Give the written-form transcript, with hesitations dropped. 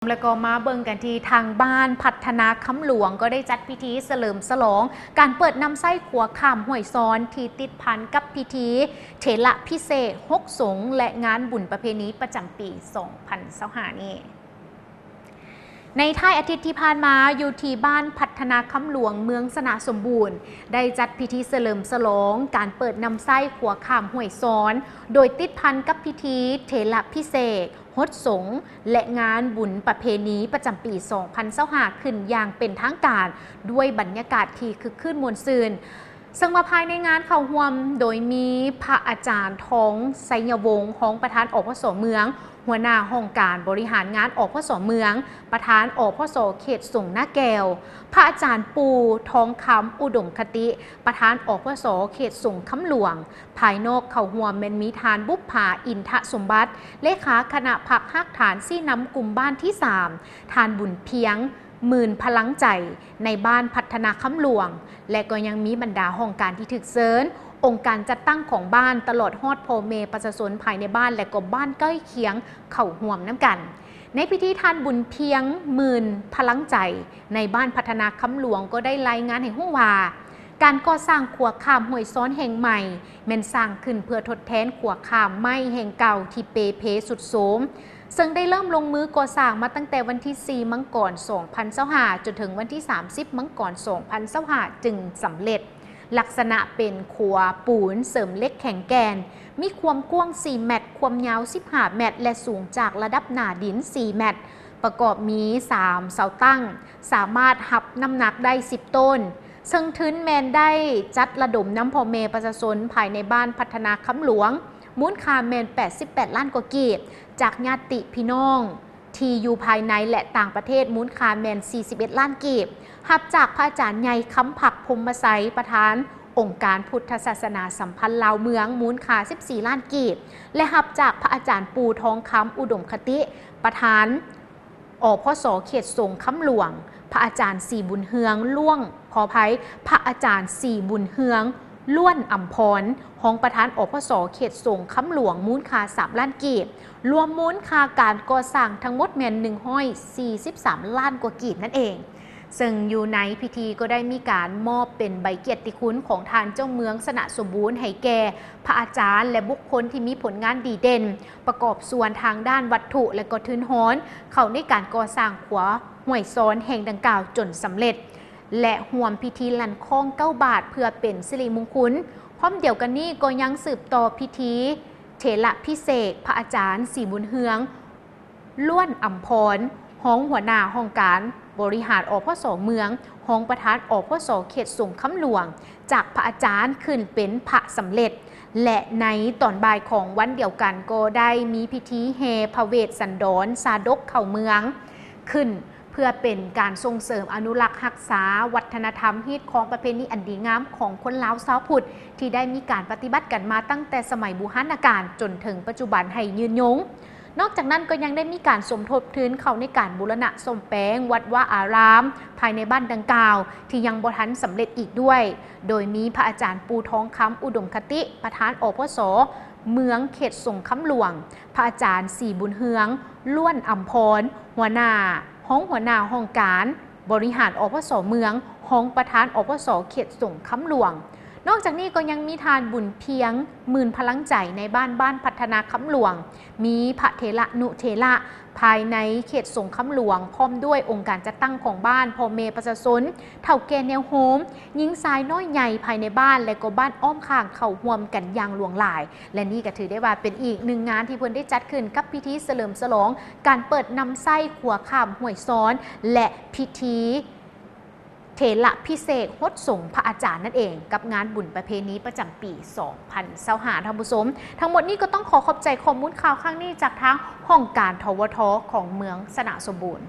แล้วก็มาเบิ่งกันที่ทางบ้านพัฒนาคำหลวงก็ได้จัดพิธีเฉลิมฉลองการเปิดนำไส้ขัวข้ามห้วยซ้อนที่ติดพันกับพิธีเถระพิเศษฮกสงและงานบุญประเพณีประจำปี 2025 นี้ในท้ายอาทิตย์ที่ผ่านมาอยู่ที่บ้านพัฒนาคำหลวงเมืองสนะสมบูรณ์ได้จัดพิธีเฉลิมฉลองการเปิดนำไส้ขัวข้ามห้วยซ้อนโดยติดพันกับพิธีเถระพิเศษฮดสงและงานบุญประเพณีประจำปี 2025 ขึ้นอย่างเป็นทางการด้วยบรรยากาศที่คึกคืนมวลซืนซึ่งมาภายในงานเข้าร่วมโดยมีพระอาจารย์ทองไสยวงศ์ของประธานอพส.เมืองหัวหน้าห้องการบริหารงานอพส.เมืองประธานอพส.เขตสงหน้าแก้วพระอาจารย์ปูทองคำอุดมคติประธานอพส.เขตสงคำหลวงภายนอกเข้าร่วมมีทานบุพภาอินทสมบัติเลขาคณะพักฮักฐานซี่น้ำกลุ่มบ้านที่ 3ทานบุญเพียงหมื่นพลังใจในบ้านพัฒนาคำหลวงและก็ยังมีบรรดาห้องการที่ถึกเซินองค์การจัดตั้งของบ้านตลอดฮอดพ่อแม่ประชาชนภายในบ้านและก็บ้านใกล้เคียงเข้าร่วมน้ำกันในพิธีทานบุญเพียงหมื่นพลังใจในบ้านพัฒนาคำหลวงก็ได้รายงานให้ฮู้ว่าการก่อสร้างขัวข้ามห้วยซ้อนแห่งใหม่แม่นสร้างขึ้นเพื่อทดแทนขัวข้ามไม้แห่งเก่าที่เปเพสุดโทรมซึ่งได้เริ่มลงมือก่อสร้างมาตั้งแต่วันที่ 4 มังกร 2025 จนถึงวันที่ 30 มังกร 2025 จึงสำเร็จลักษณะเป็นขัวปูนเสริมเล็กแข็งแกนมีความกว้าง 4 เมตรความยาว 15 เมตรและสูงจากระดับหน้าดิน 4 เมตรประกอบมี 3 เสาตั้งสามารถหับน้ำหนักได้ 10 ต้นซึ่งทึนแมนได้จัดระดมน้ำพ่อแม่ประชาชนภายในบ้านพัฒนาคำหลวงมูลค่าแมน 88 ล้านกว่ากีบจากญาติพี่น้องที่อยู่ภายในและต่างประเทศมูลค่าแมน 41 ล้านกีบหับจากพระอาจารย์ใหญ่คำผักพรหมไสยประธานองค์การพุทธศาสนาสัมพันธ์ลาวเมืองมูลค่า 14 ล้านกีบและหับจากพระอาจารย์ปูทองคำอุดมคติประธานอพส.เขตสงคำหลวงพระอาจารย์4บุญเฮืองล่วงขออภัยพระอาจารย์4บุญเฮืองล้วนอัมพรห้องประธานอพส.เขตสงคำหลวงมูลค่า 3 ล้านกีบรวมมูลค่าการก่อสร้างทั้งหมดแม่น143 ล้านกว่ากีบนั่นเองซึ่งอยู่ในพิธีก็ได้มีการมอบเป็นใบเกียรติคุณของทานเจ้าเมืองสนะสมบูรณ์ให้แก่พระอาจารย์และบุคคลที่มีผลงานดีเด่นประกอบส่วนทางด้านวัตถุและก็ทุนฮ้อนเข้าในการก่อสร้างขัวห้วยซ้อนแห่งดังกล่าวจนสำเร็จและห่วมพิธีลันคล้อง9 บาทเพื่อเป็นสิริมงคลพร้อมเดียวกันนี้ก็ยังสืบต่อพิธีเถระพิเศษพระอาจารย์4บุญเฮืองล้วนอัมพรห้องหัวหน้าห้องการบริหารอพส.เมืองห้องประธานอพส.เขตสงคำหลวงจากพระอาจารย์ขึ้นเป็นพระสำเร็จและในตอนบ่ายของวันเดียวกันก็ได้มีพิธีแห่พระเวสสันดรสาดกเข้าเมืองขึ้นเพื่อเป็นการส่งเสริมอนุรักษ์รักษาวัฒนธรรมฮีตของประเพณีอันดีงามของคนลาวชาวพุทธที่ได้มีการปฏิบัติกันมาตั้งแต่สมัยบูรณาการจนถึงปัจจุบันให้ยืนยงนอกจากนั้นก็ยังได้มีการสมทบทุนเข้าในการบูรณะซ่อมแปลงวัดวาอารามภายในบ้านดังกล่าวที่ยังบ่ทันสำเร็จอีกด้วยโดยมีพระอาจารย์ปูทองคำอุดมคติประธานอพส.เมืองเขตสงคำหลวงพระอาจารย์4บุญเฮืองล้วนอัมพรหัวหน้าห้องการบริหารอพส.เมืองห้องประธานอพส.เขตสงคำหลวงนอกจากนี้ก็ยังมีทานบุญเพียงหมื่นพลังใจในบ้านพัฒนาคำหลวงมีพระเถระนุเถระภายในเขตสงคำหลวงพร้อมด้วยองค์การจัดตั้งของบ้านพ่อแม่ประชาชนเถ่าแก่แนวโฮมหญิงชายน้อยใหญ่ภายในบ้านและก็บ้านอ้อมข้างเข้าร่วมกันอย่างหลวงหลายและนี่ก็ถือได้ว่าเป็นอีกหนึ่งงานที่เพิ่นได้จัดขึ้นกับพิธีเฉลิมฉลองการเปิดนำไส้ขัวข้ามห้วยซ้อนและพิธีเถระพิเศษฮดสงพระอาจารย์นั่นเองกับงานบุญประเพณีประจำปี 2025 ท่านผู้ชมทั้งหมดนี้ก็ต้องขอบใจข้อมูลข่าวข้างนี้จากทางห้องการทวทของเมืองสนะสมบูรณ์